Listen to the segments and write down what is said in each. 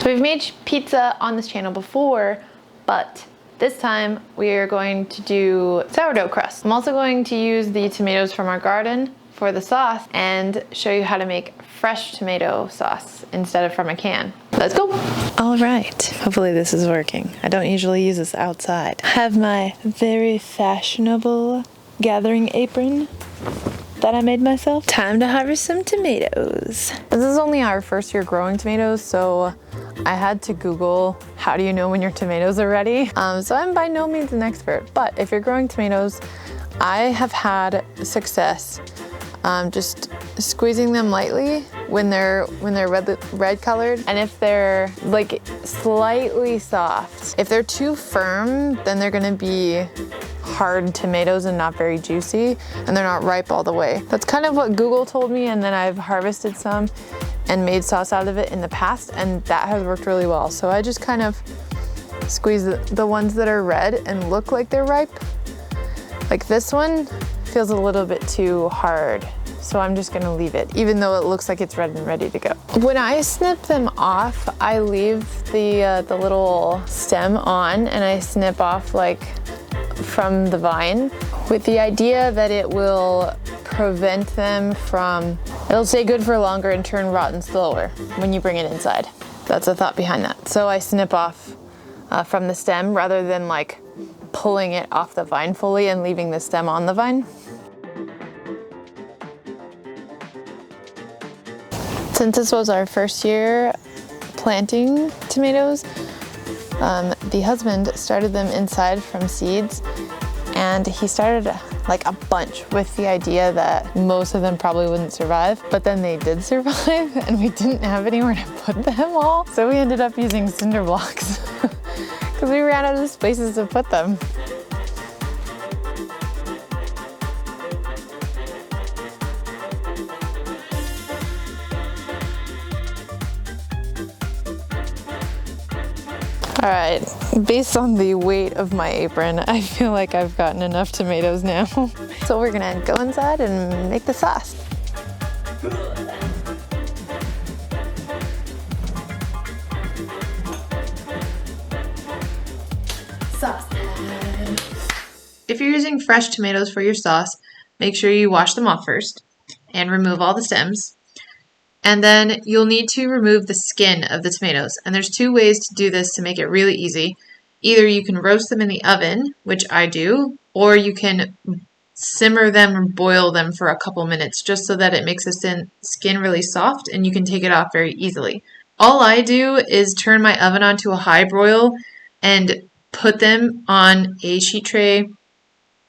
We've made pizza on this channel before, but this time we are going to do sourdough crust. I'm also going to use the tomatoes from our garden for the sauce and show you how to make fresh tomato sauce instead of from a can. Let's go. All right, hopefully this is working. I don't usually use this outside. I have my very fashionable gathering apron that I made myself. Time to harvest some tomatoes. This is only our first year growing tomatoes, so I had to Google how do you know when your tomatoes are ready. So I'm by no means an expert, but if you're growing tomatoes, I have had success just squeezing them lightly when they're red colored, and if they're like slightly soft. If they're too firm, then they're gonna be hard tomatoes and not very juicy, and they're not ripe all the way. That's kind of what Google told me, and then I've harvested some and made sauce out of it in the past, and that has worked really well. So I just kind of squeeze the ones that are red and look like they're ripe. Like this one feels a little bit too hard, so I'm just gonna leave it, even though it looks like it's red and ready to go. When I snip them off, I leave the little stem on, and I snip off like from the vine with the idea that it will prevent them from, it'll stay good for longer and turn rotten slower when you bring it inside. That's the thought behind that. So I snip off from the stem rather than like pulling it off the vine fully and leaving the stem on the vine. Since this was our first year planting tomatoes, the husband started them inside from seeds, and he started like a bunch with the idea that most of them probably wouldn't survive, but then they did survive, and we didn't have anywhere to put them all. So we ended up using cinder blocks because we ran out of spaces to put them. All right, based on the weight of my apron, I feel like I've gotten enough tomatoes now. So we're gonna go inside and make the sauce. Sauce time. If you're using fresh tomatoes for your sauce, make sure you wash them off first and remove all the stems. And then you'll need to remove the skin of the tomatoes. And there's two ways to do this to make it really easy. Either you can roast them in the oven, which I do, or you can simmer them or boil them for a couple minutes just so that it makes the skin really soft and you can take it off very easily. All I do is turn my oven on to a high broil and put them on a sheet tray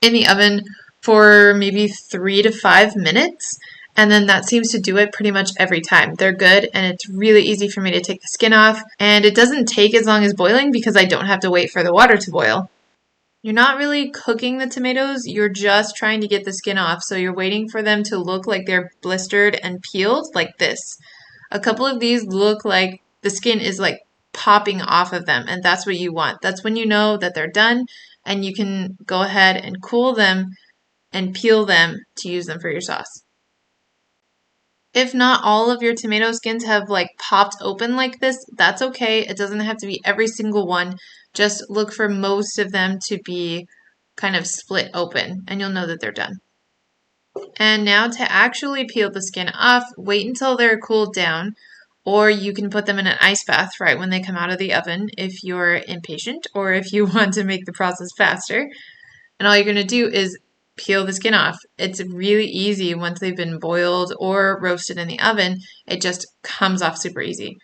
in the oven for maybe 3 to 5 minutes. And then that seems to do it pretty much every time. They're good, and it's really easy for me to take the skin off. And it doesn't take as long as boiling because I don't have to wait for the water to boil. You're not really cooking the tomatoes, you're just trying to get the skin off. So you're waiting for them to look like they're blistered and peeled like this. A couple of these look like the skin is like popping off of them, and that's what you want. That's when you know that they're done, and you can go ahead and cool them and peel them to use them for your sauce. If not all of your tomato skins have like popped open like this, that's okay. It doesn't have to be every single one. Just look for most of them to be kind of split open, and you'll know that they're done. And now to actually peel the skin off, wait until they're cooled down, or you can put them in an ice bath right when they come out of the oven if you're impatient or if you want to make the process faster. And all you're going to do is peel the skin off. It's really easy once they've been boiled or roasted in the oven. It just comes off super easy.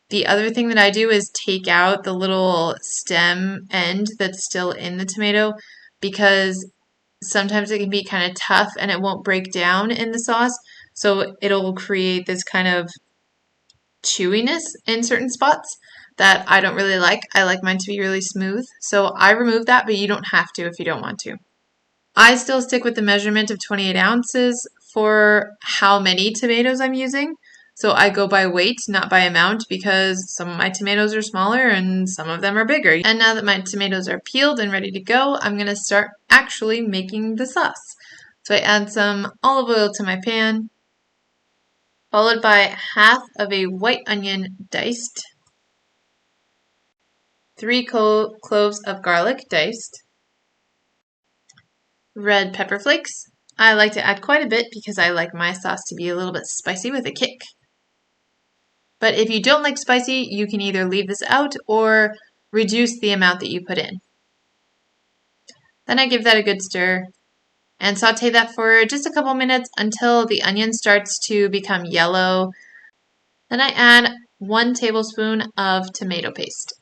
The other thing that I do is take out the little stem end that's still in the tomato, because sometimes it can be kind of tough and it won't break down in the sauce. So it'll create this kind of chewiness in certain spots that I don't really like. I like mine to be really smooth. So I remove that, but you don't have to if you don't want to. I still stick with the measurement of 28 ounces for how many tomatoes I'm using. So I go by weight, not by amount, because some of my tomatoes are smaller and some of them are bigger. And now that my tomatoes are peeled and ready to go, I'm going to start actually making the sauce. So I add some olive oil to my pan, followed by half of a white onion diced, 3 cloves of garlic diced, red pepper flakes. I like to add quite a bit because I like my sauce to be a little bit spicy with a kick. But if you don't like spicy, you can either leave this out or reduce the amount that you put in. Then I give that a good stir and saute that for just a couple minutes until the onion starts to become yellow. Then I add 1 tablespoon of tomato paste.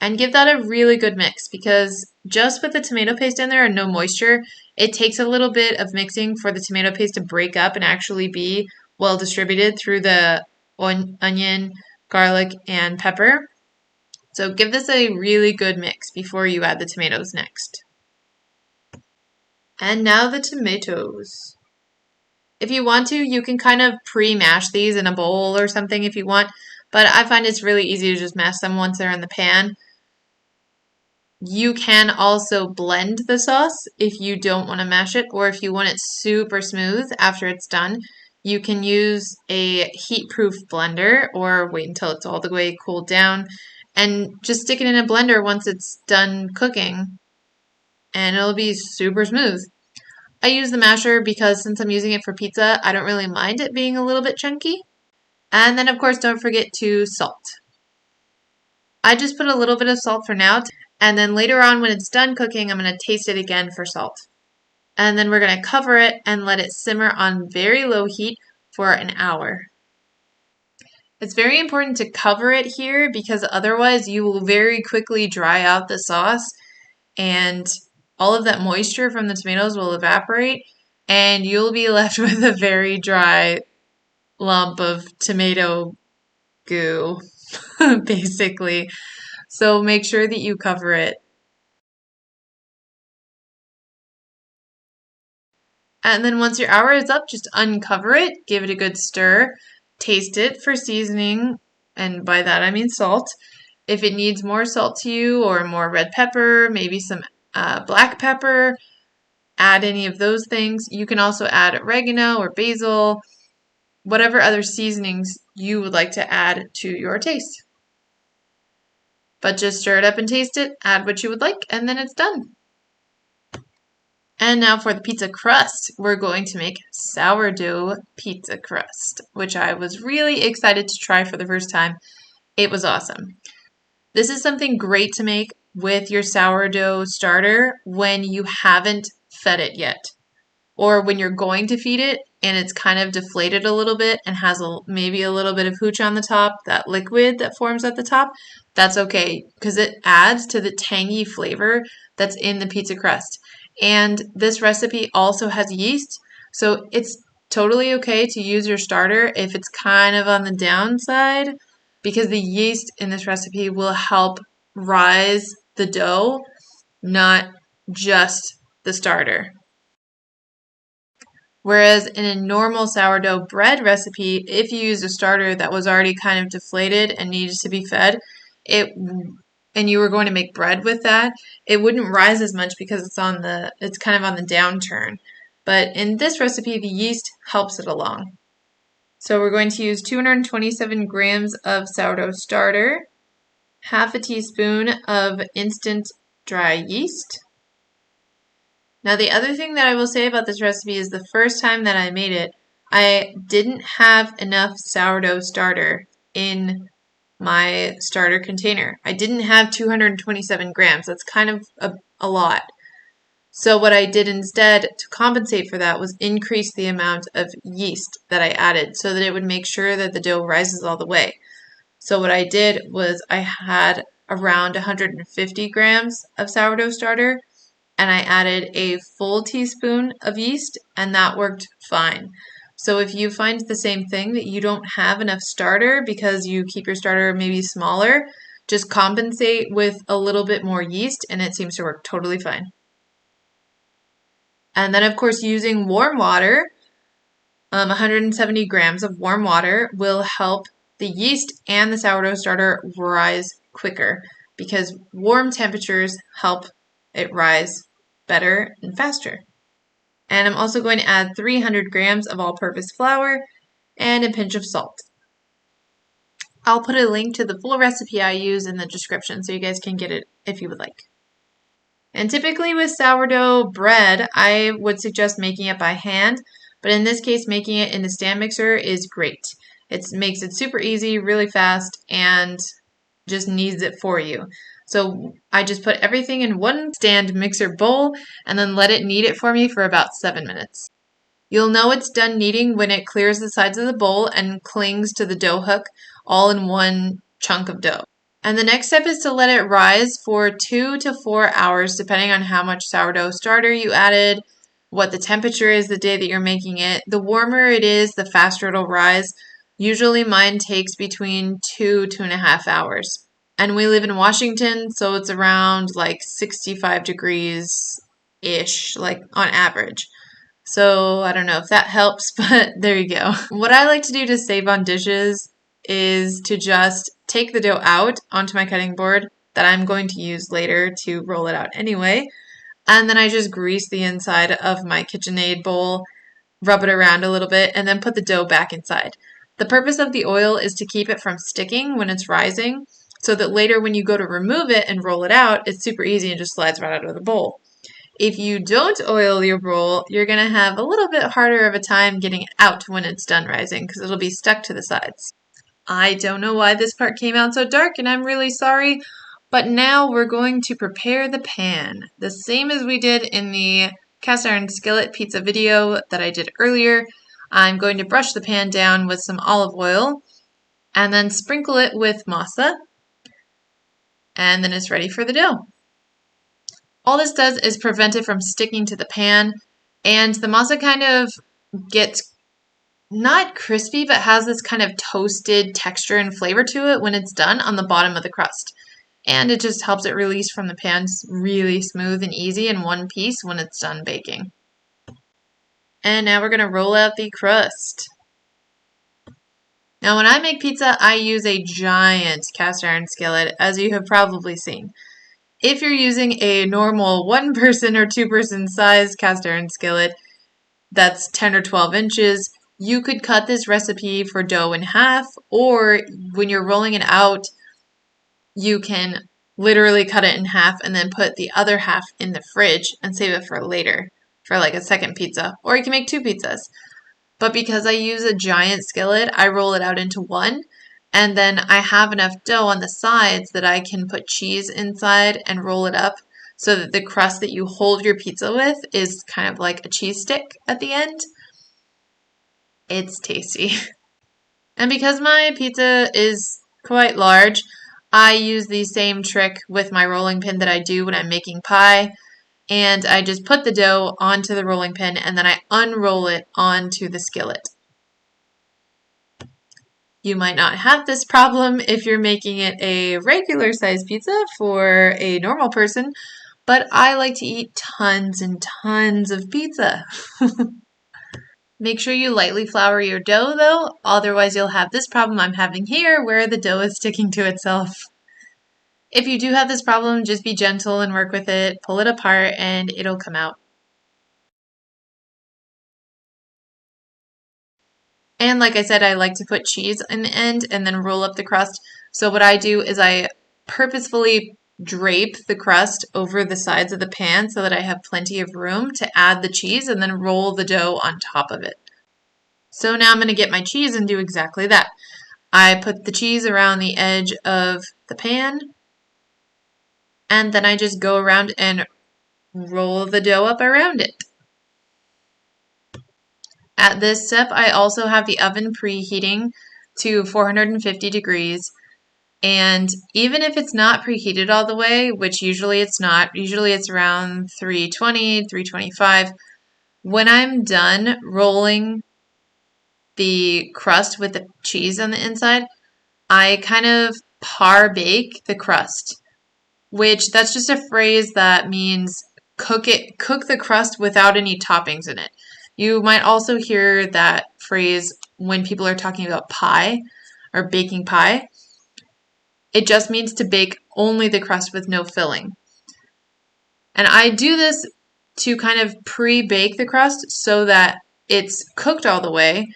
And give that a really good mix because just with the tomato paste in there and no moisture, it takes a little bit of mixing for the tomato paste to break up and actually be well distributed through the onion, garlic, and pepper. So give this a really good mix before you add the tomatoes next. And now the tomatoes. If you want to, you can kind of pre-mash these in a bowl or something if you want, but I find it's really easy to just mash them once they're in the pan. You can also blend the sauce if you don't want to mash it, or if you want it super smooth after it's done, you can use a heat-proof blender or wait until it's all the way cooled down and just stick it in a blender once it's done cooking and it'll be super smooth. I use the masher because since I'm using it for pizza, I don't really mind it being a little bit chunky. And then of course don't forget to salt. I just put a little bit of salt for now, and then later on when it's done cooking, I'm going to taste it again for salt. And then we're going to cover it and let it simmer on very low heat for an hour. It's very important to cover it here because otherwise you will very quickly dry out the sauce and all of that moisture from the tomatoes will evaporate and you'll be left with a very dry lump of tomato goo, basically. So make sure that you cover it. And then once your hour is up, just uncover it, give it a good stir, taste it for seasoning, and by that I mean salt. If it needs more salt to you or more red pepper, maybe some black pepper, add any of those things. You can also add oregano or basil, whatever other seasonings you would like to add to your taste. But just stir it up and taste it, add what you would like, and then it's done. And now for the pizza crust, we're going to make sourdough pizza crust, which I was really excited to try for the first time. It was awesome. This is something great to make with your sourdough starter when you haven't fed it yet, or when you're going to feed it and it's kind of deflated a little bit and has maybe a little bit of hooch on the top, that liquid that forms at the top. That's okay because it adds to the tangy flavor that's in the pizza crust. And this recipe also has yeast, so it's totally okay to use your starter if it's kind of on the downside because the yeast in this recipe will help rise the dough, not just the starter. Whereas in a normal sourdough bread recipe, if you used a starter that was already kind of deflated and needed to be fed, and you were going to make bread with that, it wouldn't rise as much because it's kind of on the downturn. But in this recipe, the yeast helps it along. So we're going to use 227 grams of sourdough starter, half a teaspoon of instant dry yeast. Now the other thing that I will say about this recipe is the first time that I made it, I didn't have enough sourdough starter in my starter container. I didn't have 227 grams. That's kind of a lot. So what I did instead to compensate for that was increase the amount of yeast that I added so that it would make sure that the dough rises all the way. So what I did was I had around 150 grams of sourdough starter and I added a full teaspoon of yeast and that worked fine. So if you find the same thing that you don't have enough starter because you keep your starter maybe smaller, just compensate with a little bit more yeast and it seems to work totally fine. And then of course using warm water, 170 grams of warm water will help the yeast and the sourdough starter rise quicker because warm temperatures help it rise better and faster. And I'm also going to add 300 grams of all-purpose flour and a pinch of salt. I'll put a link to the full recipe I use in the description so you guys can get it if you would like. And typically with sourdough bread, I would suggest making it by hand, but in this case, making it in the stand mixer is great. It makes it super easy, really fast, and just kneads it for you. So I just put everything in one stand mixer bowl and then let it knead it for me for about 7 minutes. You'll know it's done kneading when it clears the sides of the bowl and clings to the dough hook all in one chunk of dough. And the next step is to let it rise for 2 to 4 hours, depending on how much sourdough starter you added, what the temperature is the day that you're making it. The warmer it is, the faster it'll rise. Usually mine takes between 2.5 hours. And we live in Washington, so it's around like 65 degrees-ish, like on average. So I don't know if that helps, but there you go. What I like to do to save on dishes is to just take the dough out onto my cutting board that I'm going to use later to roll it out anyway. And then I just grease the inside of my KitchenAid bowl, rub it around a little bit, and then put the dough back inside. The purpose of the oil is to keep it from sticking when it's rising, so that later when you go to remove it and roll it out, it's super easy and just slides right out of the bowl. If you don't oil your bowl, you're going to have a little bit harder of a time getting it out when it's done rising because it'll be stuck to the sides. I don't know why this part came out so dark and I'm really sorry, but now we're going to prepare the pan. The same as we did in the cast iron skillet pizza video that I did earlier. I'm going to brush the pan down with some olive oil and then sprinkle it with masa, and then it's ready for the dough. All this does is prevent it from sticking to the pan, and the masa kind of gets not crispy, but has this kind of toasted texture and flavor to it when it's done on the bottom of the crust. And it just helps it release from the pan really smooth and easy in one piece when it's done baking. And now we're going to roll out the crust. Now when I make pizza, I use a giant cast iron skillet, as you have probably seen. If you're using a normal 1-person or 2-person size cast iron skillet that's 10 or 12 inches, you could cut this recipe for dough in half, or when you're rolling it out, you can literally cut it in half and then put the other half in the fridge and save it for later, for like a second pizza, or you can make 2 pizzas. But because I use a giant skillet, I roll it out into one. And then I have enough dough on the sides that I can put cheese inside and roll it up so that the crust that you hold your pizza with is kind of like a cheese stick at the end. It's tasty. And because my pizza is quite large, I use the same trick with my rolling pin that I do when I'm making pie. And I just put the dough onto the rolling pin and then I unroll it onto the skillet. You might not have this problem if you're making it a regular size pizza for a normal person, but I like to eat tons and tons of pizza. Make sure you lightly flour your dough though, otherwise you'll have this problem I'm having here where the dough is sticking to itself. If you do have this problem, just be gentle and work with it, pull it apart, and it'll come out. And like I said, I like to put cheese in the end and then roll up the crust. So what I do is I purposefully drape the crust over the sides of the pan so that I have plenty of room to add the cheese and then roll the dough on top of it. So now I'm going to get my cheese and do exactly that. I put the cheese around the edge of the pan and then I just go around and roll the dough up around it. At this step, I also have the oven preheating to 450 degrees. And even if it's not preheated all the way, which usually it's not, usually it's around 320, 325, when I'm done rolling the crust with the cheese on the inside, I kind of par bake the crust, which that's just a phrase that means cook the crust without any toppings in it. You might also hear that phrase when people are talking about pie or baking pie. It just means to bake only the crust with no filling. And I do this to kind of pre-bake the crust so that it's cooked all the way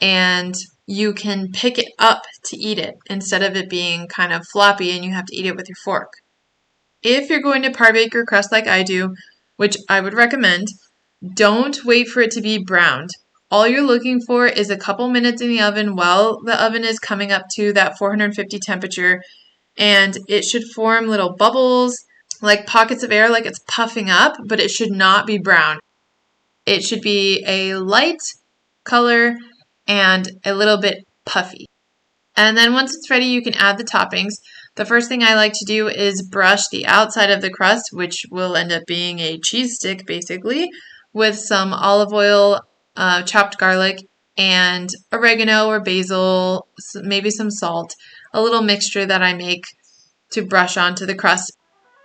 and you can pick it up to eat it instead of it being kind of floppy and you have to eat it with your fork. If you're going to par-bake your crust like I do, which I would recommend, don't wait for it to be browned. All you're looking for is a couple minutes in the oven while the oven is coming up to that 450 temperature, and it should form little bubbles, like pockets of air, like it's puffing up, but it should not be brown. It should be a light color and a little bit puffy. And then once it's ready, you can add the toppings. The first thing I like to do is brush the outside of the crust, which will end up being a cheese stick basically, with some olive oil, chopped garlic, and oregano or basil, maybe some salt, a little mixture that I make to brush onto the crust.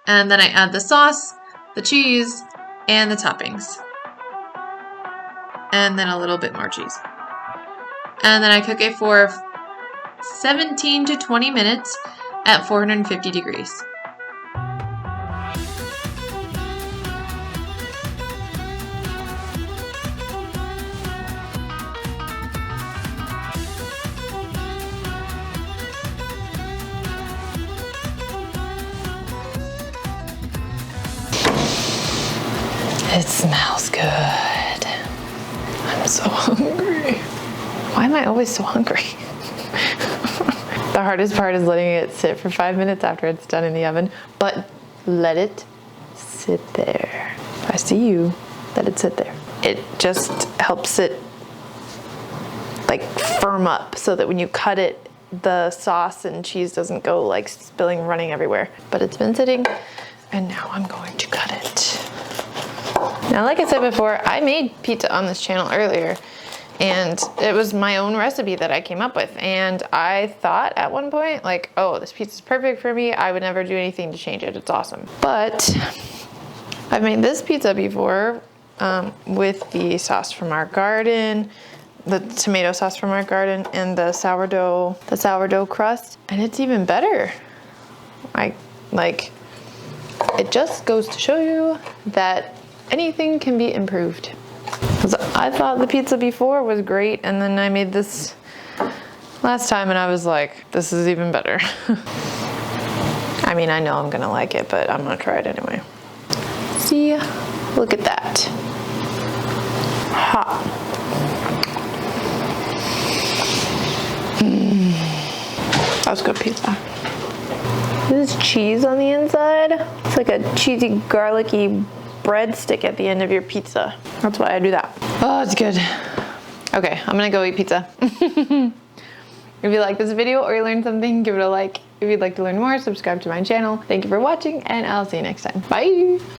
And then I add the sauce, the cheese, and the toppings. And then a little bit more cheese. And then I cook it for 17 to 20 minutes at 450 degrees. It smells good. I'm so hungry. Why am I always so hungry? The hardest part is letting it sit for 5 minutes after it's done in the oven, but let it sit there. If I see you, let it sit there. It just helps it like firm up so that when you cut it, the sauce and cheese doesn't go like spilling, running everywhere. But it's been sitting, and now I'm going to cut it. Now, like I said before, I made pizza on this channel earlier, and it was my own recipe that I came up with. And I thought at one point, like, oh, this pizza's perfect for me. I would never do anything to change it. It's awesome. But I've made this pizza before with the sauce from our garden, the tomato sauce from our garden, and the sourdough crust, and it's even better. It just goes to show you that anything can be improved. I thought the pizza before was great, and then I made this last time and I was like, this is even better. I mean, I know I'm gonna like it, but I'm gonna try it anyway. See, look at that. Hot. That was good pizza. This is cheese on the inside. It's like a cheesy, garlicky breadstick at the end of your pizza. That's why I do that. Oh, it's good. Okay, I'm gonna go eat pizza. If you like this video or you learned something, give it a like. If you'd like to learn more, subscribe to my channel. Thank you for watching, and I'll see you next time. Bye!